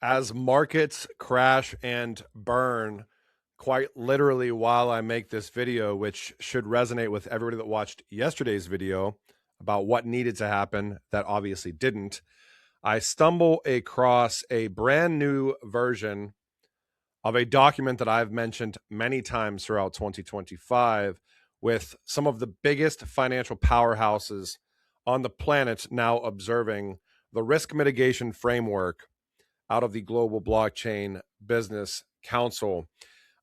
As markets crash and burn quite literally while I make this video, which should resonate with everybody that watched yesterday's video about what needed to happen that obviously didn't, I stumble across a brand new version of a document that I've mentioned many times throughout 2025 with some of the biggest financial powerhouses on the planet now observing the risk mitigation framework out of the Global Blockchain Business Council.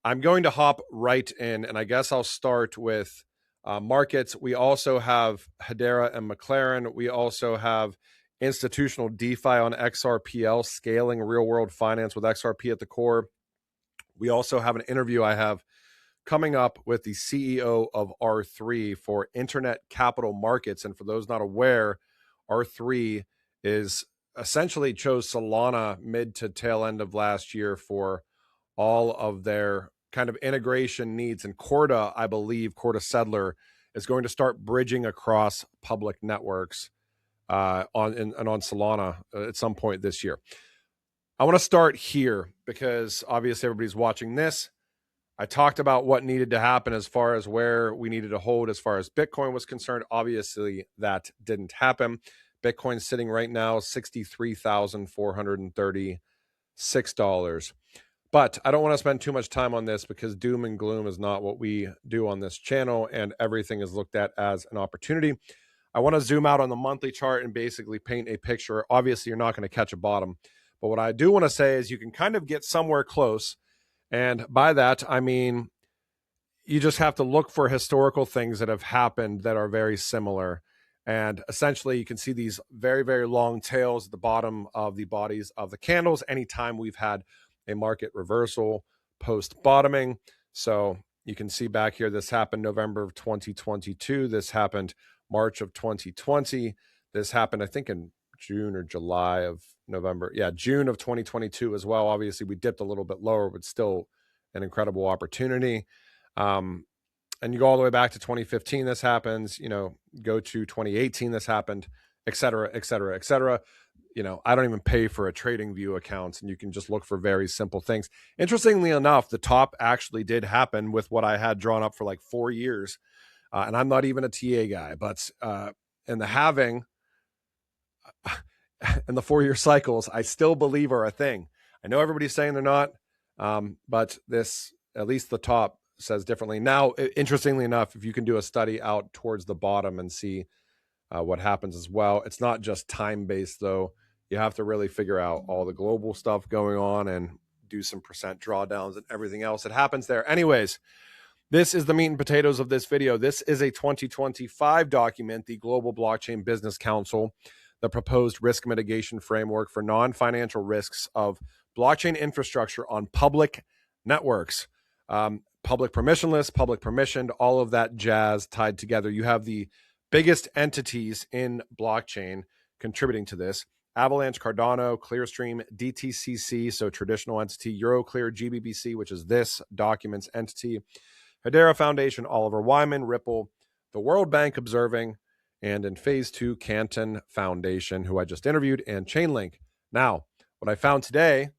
I'm going to hop right in, and I guess I'll start with markets. We also have Hedera and McLaren. We also have institutional DeFi on XRPL, scaling real-world finance with XRP at the core. We also have an interview I have coming up with the CEO of R3 for Internet Capital Markets. And for those not aware, R3 is essentially chose Solana mid to tail end of last year for all of their kind of integration needs. And Corda, I believe, Corda Settler is going to start bridging across public networks on Solana at some point this year. I want to start here because obviously everybody's watching this. I talked about what needed to happen as far as where we needed to hold as far as Bitcoin was concerned. Obviously, that didn't happen. Bitcoin's sitting right now $63,436. But I don't want to spend too much time on this because doom and gloom is not what we do on this channel, and everything is looked at as an opportunity. I want to zoom out on the monthly chart and basically paint a picture. Obviously, you're not going to catch a bottom. But what I do want to say is you can kind of get somewhere close. And by that, I mean, you just have to look for historical things that have happened that are very similar. And essentially, you can see these very, very long tails at the bottom of the bodies of the candles anytime we've had a market reversal post-bottoming. So you can see back here, this happened November of 2022. This happened March of 2020. This happened, I think, in June or July of November. Yeah, June of 2022 as well. Obviously, we dipped a little bit lower, but still an incredible opportunity. And you go all the way back to 2015, this happens, go to 2018, this happened, et cetera, et cetera, et cetera. I don't even pay for a trading view accounts, and you can just look for very simple things. Interestingly enough, the top actually did happen with what I had drawn up for like 4 years. And I'm not even a TA guy, but in the halving and the 4-year cycles, I still believe are a thing. I know everybody's saying they're not, but this, at least the top, says differently. Now, interestingly enough, if you can do a study out towards the bottom and see what happens as well, it's not just time-based, though. You have to really figure out all the global stuff going on and do some percent drawdowns and everything else that happens there. Anyways, this is the meat and potatoes of this video. This is a 2025 document, the Global Blockchain Business Council, the proposed risk mitigation framework for non-financial risks of blockchain infrastructure on public networks. Public permissionless, public permissioned, all of that jazz tied together. You have the biggest entities in blockchain contributing to this: Avalanche, Cardano, Clearstream, DTCC, so traditional entity, Euroclear, GBBC, which is this document's entity, Hedera Foundation, Oliver Wyman, Ripple, the World Bank observing, and in phase 2, Canton Foundation, who I just interviewed, and Chainlink. Now, what I found today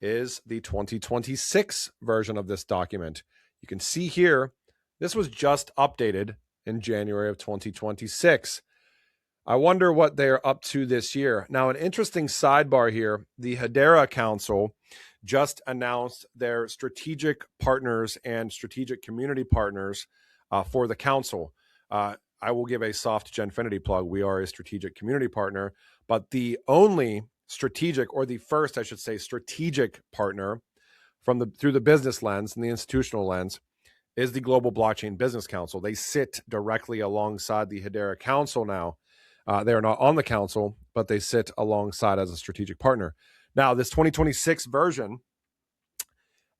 is the 2026 version of this document. You can see here, this was just updated in January of 2026. I wonder what they're up to this year. Now, an interesting sidebar here, the Hedera Council just announced their strategic partners and strategic community partners for the council. I will give a soft Genfinity plug. We are a strategic community partner, but the only strategic, or the first, I should say, strategic partner through the business lens and the institutional lens is the Global Blockchain Business Council. They sit directly alongside the Hedera Council now. They are not on the council, but they sit alongside as a strategic partner. Now, this 2026 version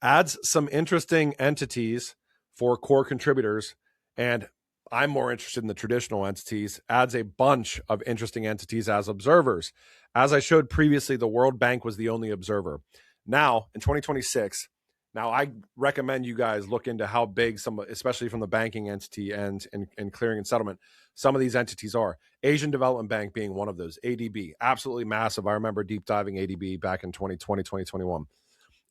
adds some interesting entities for core contributors, and I'm more interested in the traditional entities, adds a bunch of interesting entities as observers. As I showed previously, the World Bank was the only observer. Now, in 2026, Now, I recommend you guys look into how big some, especially from the banking entity and clearing and settlement, some of these entities are. Asian Development Bank being one of those. ADB, absolutely massive. I remember deep diving ADB back in 2020, 2021.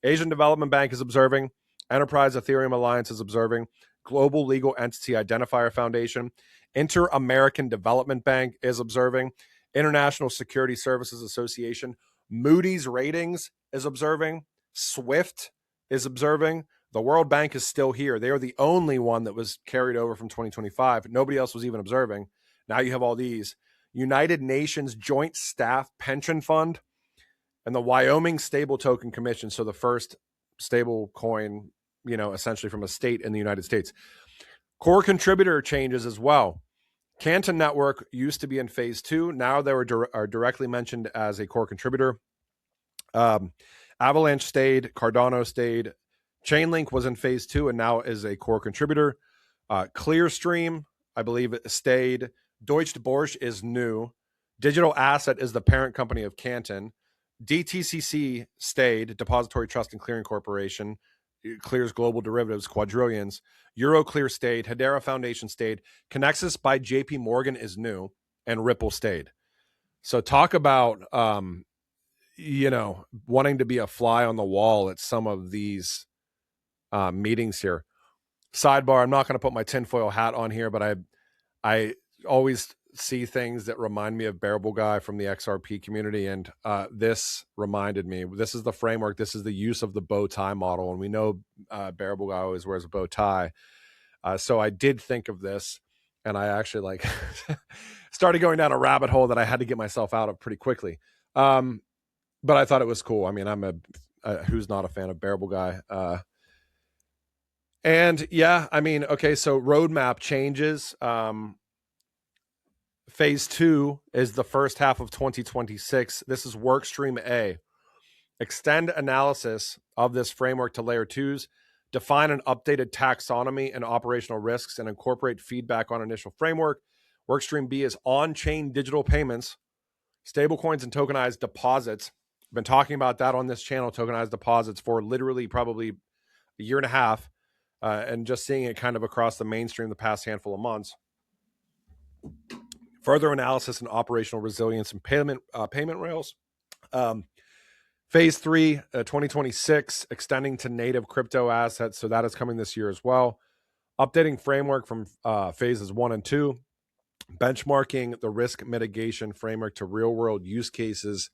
Asian Development Bank is observing. Enterprise Ethereum Alliance is observing. Global Legal Entity Identifier Foundation. Inter-American Development Bank is observing. International Security Services Association. Moody's Ratings is observing. SWIFT is observing. The World Bank is still here. They are the only one that was carried over from 2025. Nobody else was even observing. Now you have all these. United Nations Joint Staff Pension Fund and the Wyoming Stable Token Commission. So the first stable coin, essentially from a state in the United States. Core contributor changes as well. Canton Network used to be in phase 2. Now they are directly mentioned as a core contributor. Avalanche stayed. Cardano stayed. Chainlink was in phase 2 and now is a core contributor. Clearstream, I believe, it stayed. Deutsche Boerse is new. Digital Asset is the parent company of Canton. DTCC stayed. Depository Trust and Clearing Corporation. It clears global derivatives, quadrillions. Euroclear stayed. Hedera Foundation stayed. Connexus by JP Morgan is new. And Ripple stayed. So talk about, wanting to be a fly on the wall at some of these meetings here. Sidebar, I'm not going to put my tinfoil hat on here, but I always see things that remind me of Bearable Guy from the XRP community, and this reminded me. This is the framework. This is the use of the bow tie model, and we know Bearable Guy always wears a bow tie. So I did think of this, and I actually started going down a rabbit hole that I had to get myself out of pretty quickly. But I thought it was cool. I mean, I'm who's not a fan of Bearable Guy? And yeah, I mean, okay, so roadmap changes. Phase 2 is the first half of 2026. This is workstream A. Extend analysis of this framework to layer 2s, define an updated taxonomy and operational risks, and incorporate feedback on initial framework. Workstream B is on-chain digital payments, stablecoins, and tokenized deposits. I've been talking about that on this channel, tokenized deposits, for literally probably a year and a half, and just seeing it kind of across the mainstream the past handful of months. Further analysis and operational resilience and payment rails. Phase 3, 2026, extending to native crypto assets. So that is coming this year as well. Updating framework from phases 1 and 2. Benchmarking the risk mitigation framework to real world use cases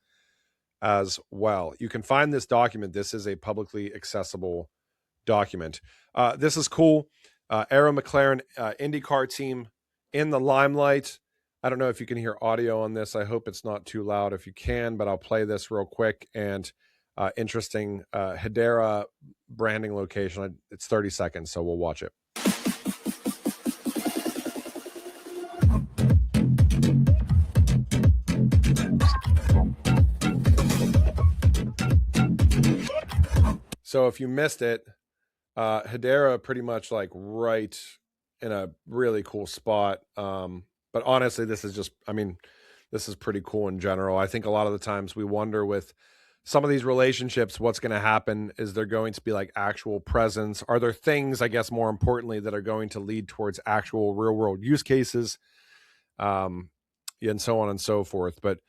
as well. You can find this document. This is a publicly accessible document. This is cool. Arrow McLaren IndyCar team in the limelight. I don't know if you can hear audio on this. I hope it's not too loud if you can, but I'll play this real quick. And interesting Hedera branding location. It's 30 seconds, so we'll watch it. So if you missed it, Hedera pretty much right in a really cool spot. But honestly, this is this is pretty cool in general. I think a lot of the times we wonder with some of these relationships, what's going to happen. Is there going to be actual presence? Are there things, I guess, more importantly, that are going to lead towards actual real world use cases? And so on and so forth. But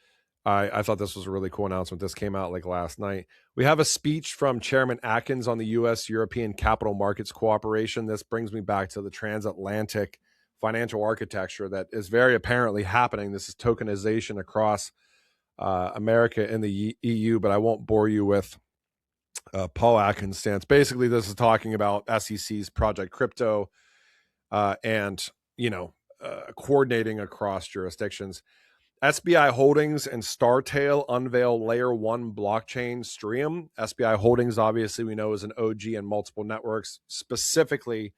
I thought this was a really cool announcement. This came out last night. We have a speech from Chairman Atkins on the U.S.-European Capital Markets Cooperation. This brings me back to the transatlantic financial architecture that is very apparently happening. This is tokenization across America and the EU, but I won't bore you with Paul Atkins' stance. Basically, this is talking about SEC's Project Crypto and coordinating across jurisdictions. SBI Holdings and Startail unveil Layer 1 blockchain Stream. SBI Holdings, obviously, we know is an OG in multiple networks, specifically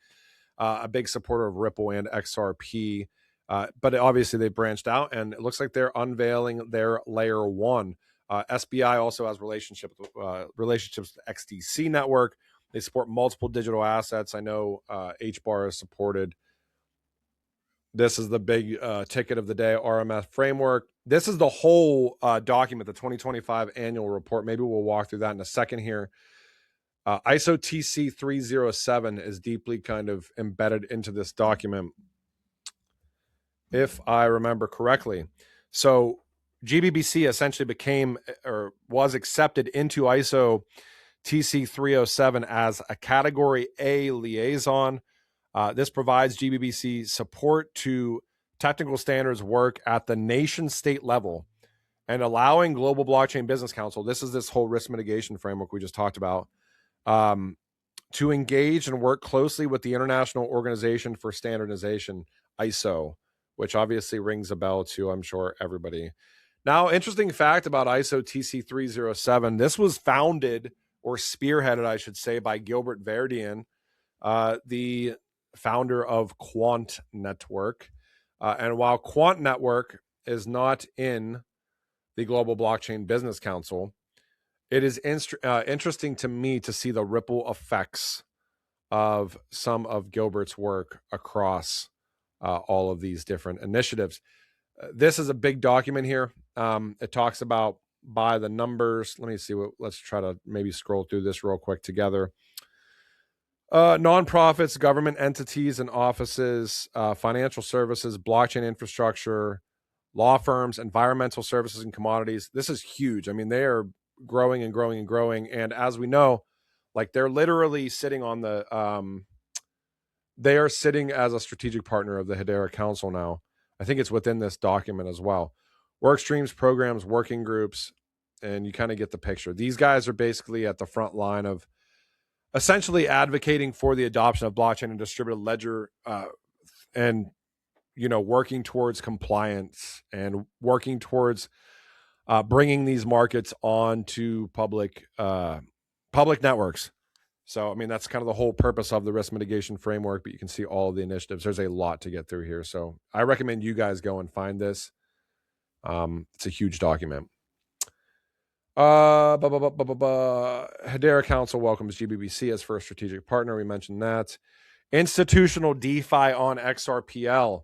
a big supporter of Ripple and XRP. But obviously, they branched out, and it looks like they're unveiling their Layer 1. SBI also has relationships with the XDC network. They support multiple digital assets. I know HBAR is supported. This is the big ticket of the day, RMF framework. This is the whole document, the 2025 annual report. Maybe we'll walk through that in a second here. ISO TC 307 is deeply kind of embedded into this document, if I remember correctly. So GBBC essentially became or was accepted into ISO TC 307 as a Category A liaison. This provides GBBC support to technical standards work at the nation state level and allowing Global Blockchain Business Council, this is this whole risk mitigation framework we just talked about, to engage and work closely with the International Organization for Standardization, ISO, which obviously rings a bell to, I'm sure, everybody. Now, interesting fact about ISO TC 307, this was founded or spearheaded, I should say, by Gilbert Verdian, the founder of Quant Network. And while Quant Network is not in the Global Blockchain Business Council, it is interesting to me to see the ripple effects of some of Gilbert's work across all of these different initiatives. This is a big document here. It talks about by the numbers. Let me see let's try to maybe scroll through this real quick together. Nonprofits, government entities and offices, financial services, blockchain infrastructure, law firms, environmental services and commodities. This is huge. I mean, they are growing and growing and growing. And as we know, like they're literally sitting on the, they are sitting as a strategic partner of the Hedera Council now. I think it's within this document as well. Work streams, programs, working groups, and you kind of get the picture. These guys are basically at the front line of essentially advocating for the adoption of blockchain and distributed ledger, and working towards compliance and working towards bringing these markets on to public networks. So, I mean, that's kind of the whole purpose of the risk mitigation framework, but you can see all of the initiatives. There's a lot to get through here. So I recommend you guys go and find this. It's a huge document. Hedera Council welcomes GBBC as first strategic partner. We mentioned that. Institutional DeFi on XRPL.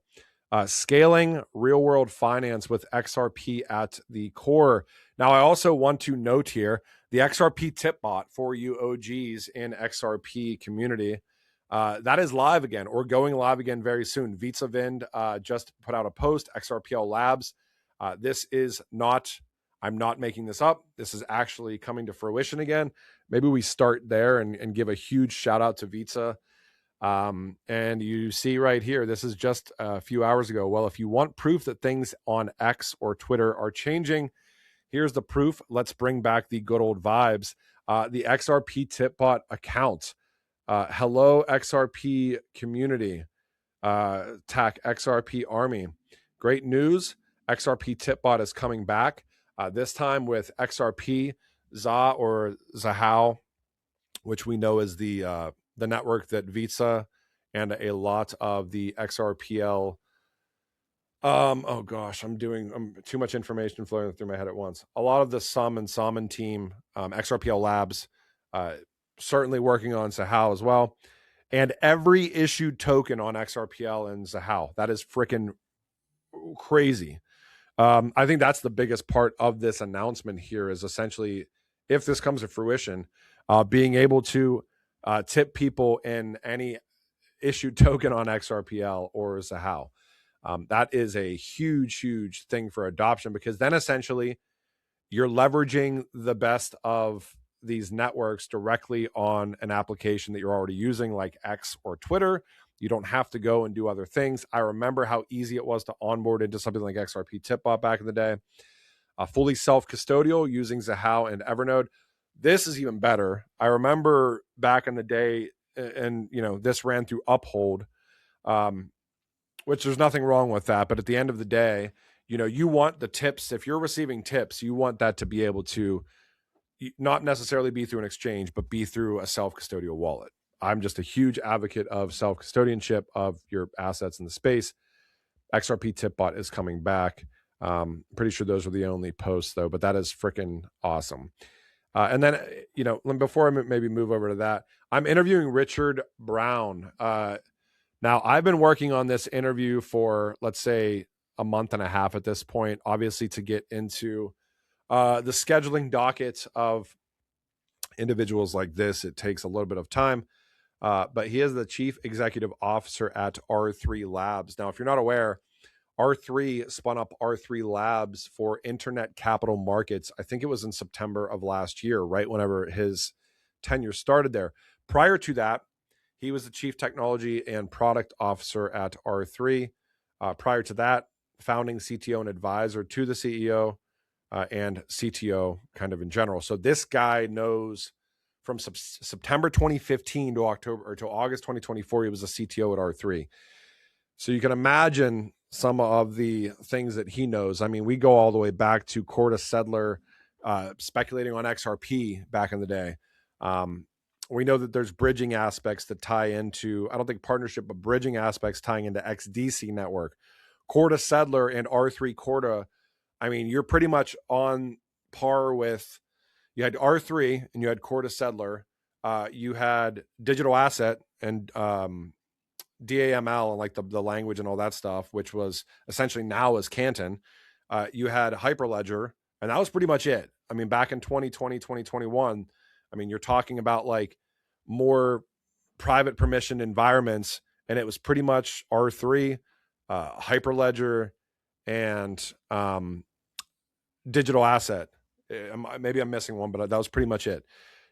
Scaling real-world finance with XRP at the core. Now, I also want to note here, the XRP tipbot for you OGs in XRP community, that is live again or going live again very soon. Vitsa Vind just put out a post, XRPL Labs. This is not, I'm not making this up. This is actually coming to fruition again. Maybe we start there and give a huge shout out to Vitsa. And you see right here, this is just a few hours ago. Well, if you want proof that things on X or Twitter are changing, here's the proof. Let's bring back the good old vibes. The XRP tipbot account. Hello, XRP community. TAC XRP army. Great news. XRP tipbot is coming back. This time with XRP ZA or Zahao, which we know is the network that Vitsa and a lot of the XRPL. Oh gosh, I'm too much information flowing through my head at once. A lot of the Sum and Salmon team, XRPL Labs, certainly working on Zahao as well. And every issued token on XRPL and Zahao. That is freaking crazy. I think that's the biggest part of this announcement here is essentially, if this comes to fruition, being able to tip people in any issued token on XRPL or Zahao. That is a huge, huge thing for adoption, because then essentially you're leveraging the best of these networks directly on an application that you're already using, like X or Twitter. You don't have to go and do other things. I remember how easy it was to onboard into something like XRP Tipbot back in the day. Fully self-custodial using Zahao and Evernode. This is even better. I remember back in the day, and this ran through Uphold, which there's nothing wrong with that. But at the end of the day, you want the tips. If you're receiving tips, you want that to be able to not necessarily be through an exchange, but be through a self-custodial wallet. I'm just a huge advocate of self-custodianship of your assets in the space. XRP Tipbot is coming back. Pretty sure those were the only posts, though, but that is freaking awesome. And then, before I maybe move over to that, I'm interviewing Richard Brown. Now, I've been working on this interview for, let's say, a month and a half at this point, obviously to get into the scheduling docket of individuals like this, it takes a little bit of time. But he is the chief executive officer at R3 Labs. Now, if you're not aware, R3 spun up R3 Labs for Internet Capital Markets. I think it was in September of last year, right whenever his tenure started there. Prior to that, he was the chief technology and product officer at R3. Prior to that, founding CTO and advisor to the CEO and CTO kind of in general. So this guy knows from September 2015 to August 2024, he was a CTO at R3. So you can imagine some of the things that he knows. I mean, we go all the way back to Corda Sedler speculating on XRP back in the day. We know that there's bridging aspects that tie into, I don't think partnership, but bridging aspects tying into XDC network. Corda Sedler and R3 Corda, I mean, you're pretty much on par with, you had R3 and you had Corda Sedler. You had digital asset and DAML and like the language and all that stuff, which was essentially now is Canton. You had Hyperledger, and that was pretty much it. I mean, back in 2020, 2021, I mean, you're talking about like more private permissioned environments, and it was pretty much R3, Hyperledger, and digital asset. Maybe I'm missing one, but that was pretty much it.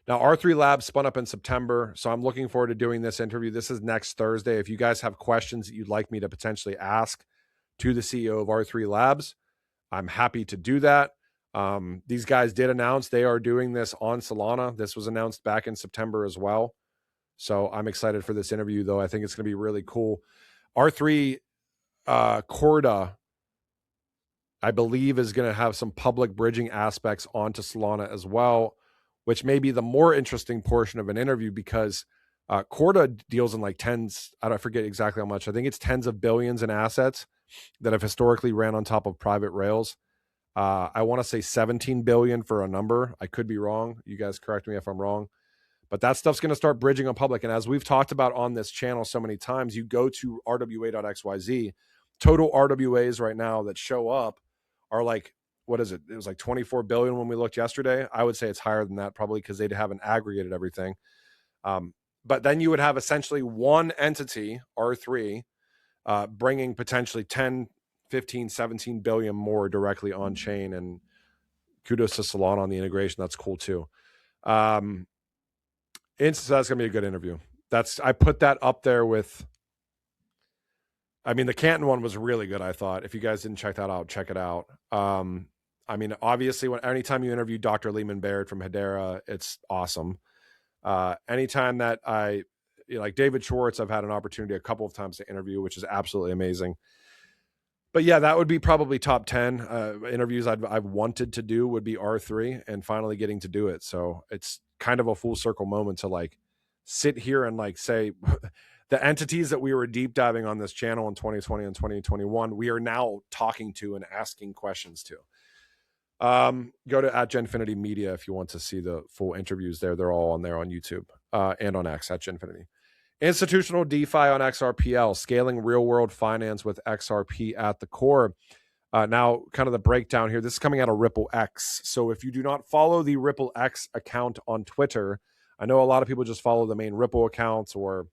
Now, R3 Labs spun up in September, so I'm looking forward to doing this interview. This is next Thursday. If you guys have questions that you'd like me to potentially ask to the CEO of R3 Labs, I'm happy to do that. These guys did announce they are doing this on Solana. This was announced back in September as well. So I'm excited for this interview, though. I think it's going to be really cool. R3 Corda, I believe, is going to have some public bridging aspects onto Solana as well, which may be the more interesting portion of an interview because Corda deals in like tens, I forget exactly how much. I think it's tens of billions in assets that have historically ran on top of private rails. I want to say 17 billion for a number. I could be wrong. You guys correct me if I'm wrong. But that stuff's going to start bridging on public. And as we've talked about on this channel so many times, you go to rwa.xyz, total RWAs right now that show up are like, what is it? It was like 24 billion when we looked yesterday. I would say it's higher than that probably because they haven't aggregated everything. But then you would have essentially one entity, R3, bringing potentially 10, 15, 17 billion more directly on chain. And kudos to Solana on the integration. That's cool too. So that's going to be a good interview. I put that up there with, I mean, the Canton one was really good, I thought. If you guys didn't check that out, check it out. I mean, obviously, anytime you interview Dr. Lehman Baird from Hedera, it's awesome. Anytime that like David Schwartz, I've had an opportunity a couple of times to interview, which is absolutely amazing. But yeah, that would be probably top 10 interviews I've wanted to do would be R3 and finally getting to do it. So it's kind of a full circle moment to like sit here and like say the entities that we were deep diving on this channel in 2020 and 2021, we are now talking to and asking questions to. Go to @Genfinity Media if you want to see the full interviews there. They're all on there on YouTube and on X @Genfinity. Institutional DeFi on XRPL, scaling real world finance with XRP at the core. Now, kind of the breakdown here. This is coming out of Ripple X. So if you do not follow the Ripple X account on Twitter, I know a lot of people just follow the main Ripple accounts or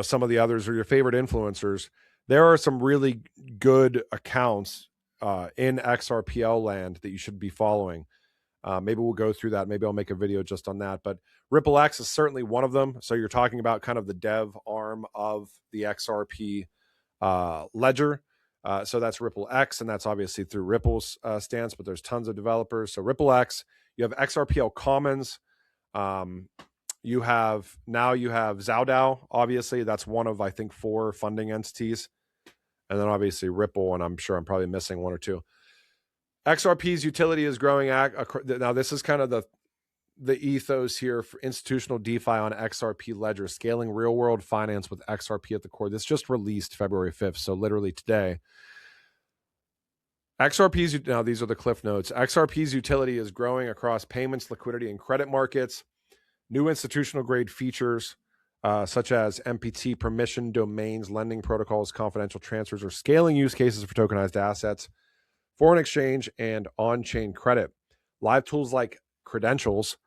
some of the others or your favorite influencers. There are some really good accounts in XRPL land that you should be following. Maybe we'll go through that. Maybe I'll make a video just on that. But Ripple X is certainly one of them. So you're talking about kind of the dev arm of the XRP ledger. So that's Ripple X, and that's obviously through Ripple's stance, but there's tons of developers. So Ripple X, you have XRPL Commons. You have Zaodao, obviously. That's one of, I think, 4 funding entities. And then obviously Ripple, and I'm sure I'm probably missing 1 or 2. XRP's utility is growing. Now, this is kind of the ethos here for institutional DeFi on XRP ledger, scaling real world finance with XRP at the core. This just released February 5th, so literally today. Now these are the cliff notes. XRP's utility is growing across payments, liquidity, and credit markets. New institutional grade features such as MPT, permission domains, lending protocols, confidential transfers, or scaling use cases for tokenized assets, foreign exchange, and on-chain credit. Live tools like credentials,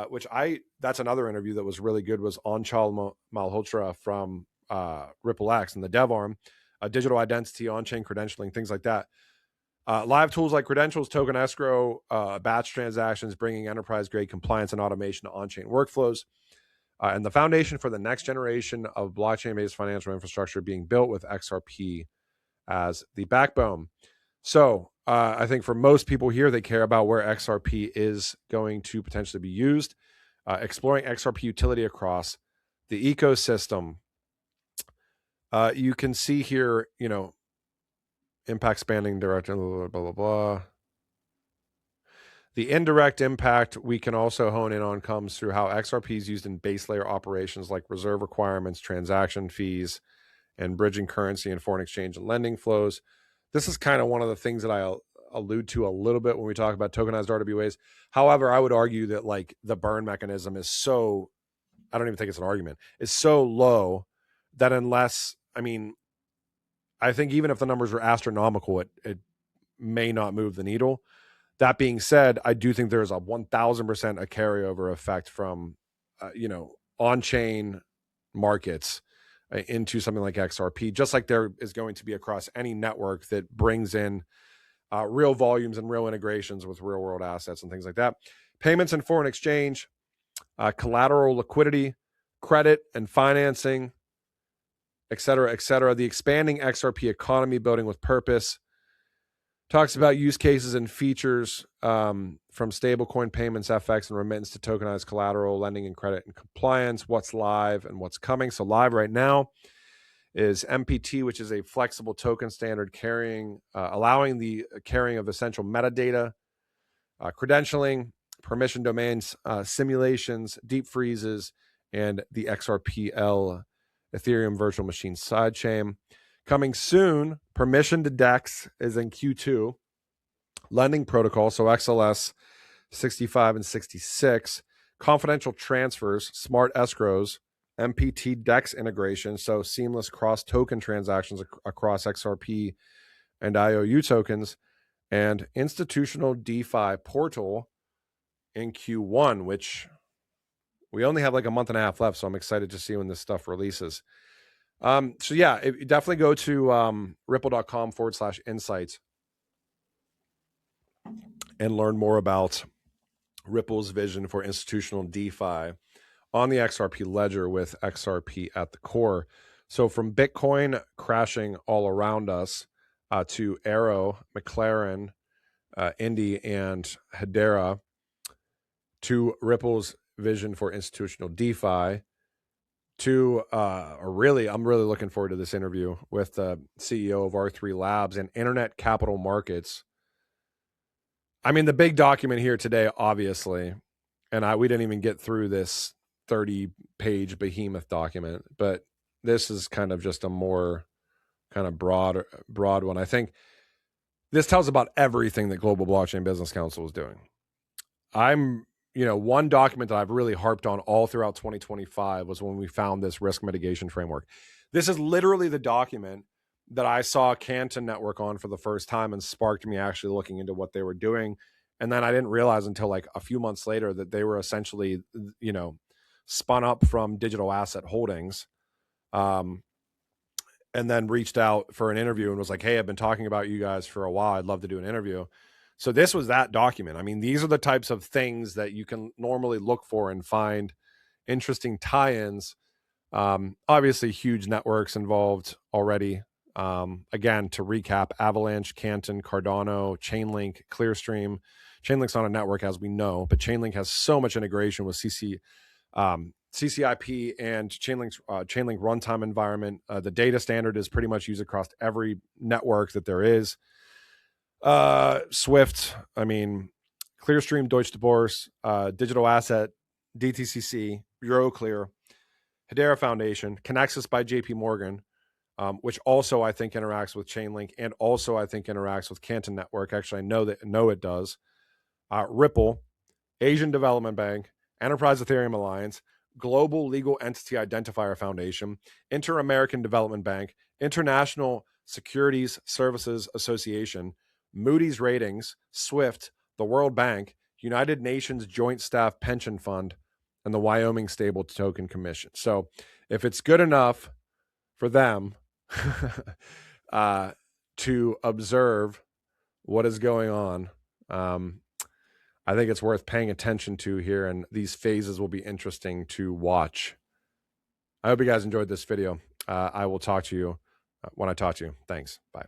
which that's another interview that was really good, was Anchal Malhotra from Ripple X and the dev arm, digital identity, on-chain credentialing, things like that. Live tools like credentials, token escrow, batch transactions, bringing enterprise-grade compliance and automation to on-chain workflows, and the foundation for the next generation of blockchain-based financial infrastructure being built with XRP as the backbone. So I think for most people here, they care about where XRP is going to potentially be used. Exploring XRP utility across the ecosystem. You can see here, impact spanning direct, blah, blah, blah. The indirect impact we can also hone in on comes through how XRP is used in base layer operations like reserve requirements, transaction fees, and bridging currency and foreign exchange and lending flows. This is kind of one of the things that I allude to a little bit when we talk about tokenized RWAs. However, I would argue that like the burn mechanism is so, I don't even think it's an argument, is so low that unless, I think even if the numbers were astronomical, it may not move the needle. That being said, I do think there's a 1,000% a carryover effect from, on-chain markets into something like XRP, just like there is going to be across any network that brings in real volumes and real integrations with real world assets and things like that. Payments and foreign exchange, collateral liquidity, credit and financing, et cetera, et cetera. The expanding XRP economy building with purpose. Talks about use cases and features from stablecoin payments, FX, and remittance to tokenized collateral, lending and credit and compliance, what's live and what's coming. So live right now is MPT, which is a flexible token standard allowing the carrying of essential metadata, credentialing, permission domains, simulations, deep freezes, and the XRPL Ethereum virtual machine sidechain. Coming soon, permission to DEX is in Q2. Lending protocol, so XLS 65 and 66. Confidential transfers, smart escrows, MPT DEX integration, so seamless cross-token transactions across XRP and IOU tokens, and institutional DeFi portal in Q1, which we only have like a month and a half left, so I'm excited to see when this stuff releases. So yeah, definitely go to ripple.com/insights and learn more about Ripple's vision for institutional DeFi on the XRP ledger with XRP at the core. So from Bitcoin crashing all around us to Arrow, McLaren, Indy, and Hedera, to Ripple's vision for institutional DeFi, to I'm really looking forward to this interview with the CEO of R3 Labs and Internet Capital Markets. The big document here today, obviously, and we didn't even get through this 30-page behemoth document, but this is kind of just a more kind of broad one. I think this tells about everything that Global Blockchain Business Council is doing. One document that I've really harped on all throughout 2025 was when we found this risk mitigation framework. This is literally the document that I saw Canton Network on for the first time and sparked me actually looking into what they were doing. And then I didn't realize until like a few months later that they were essentially, spun up from Digital Asset Holdings, and then reached out for an interview and was like, hey, I've been talking about you guys for a while. I'd love to do an interview. So this was that document. These are the types of things that you can normally look for and find interesting tie-ins. Obviously, huge networks involved already. Again, to recap, Avalanche, Canton, Cardano, Chainlink, Clearstream. Chainlink's on a network, as we know, but Chainlink has so much integration with CCIP and Chainlink runtime environment. The data standard is pretty much used across every network that there is. Swift, Clearstream, Deutsche Boerse, Digital Asset, DTCC, Euroclear, Hedera Foundation, Connexus by JP Morgan, which also I think interacts with Chainlink and also I think interacts with Canton Network. Actually, I know it does. Ripple, Asian Development Bank, Enterprise Ethereum Alliance, Global Legal Entity Identifier Foundation, Inter-American Development Bank, International Securities Services Association, Moody's Ratings, Swift, the World Bank, United Nations Joint Staff Pension Fund, and the Wyoming Stable Token Commission. So if it's good enough for them to observe what is going on, I think it's worth paying attention to here, and these phases will be interesting to watch. I hope you guys enjoyed this video. I will talk to you when I talk to you. Thanks. Bye.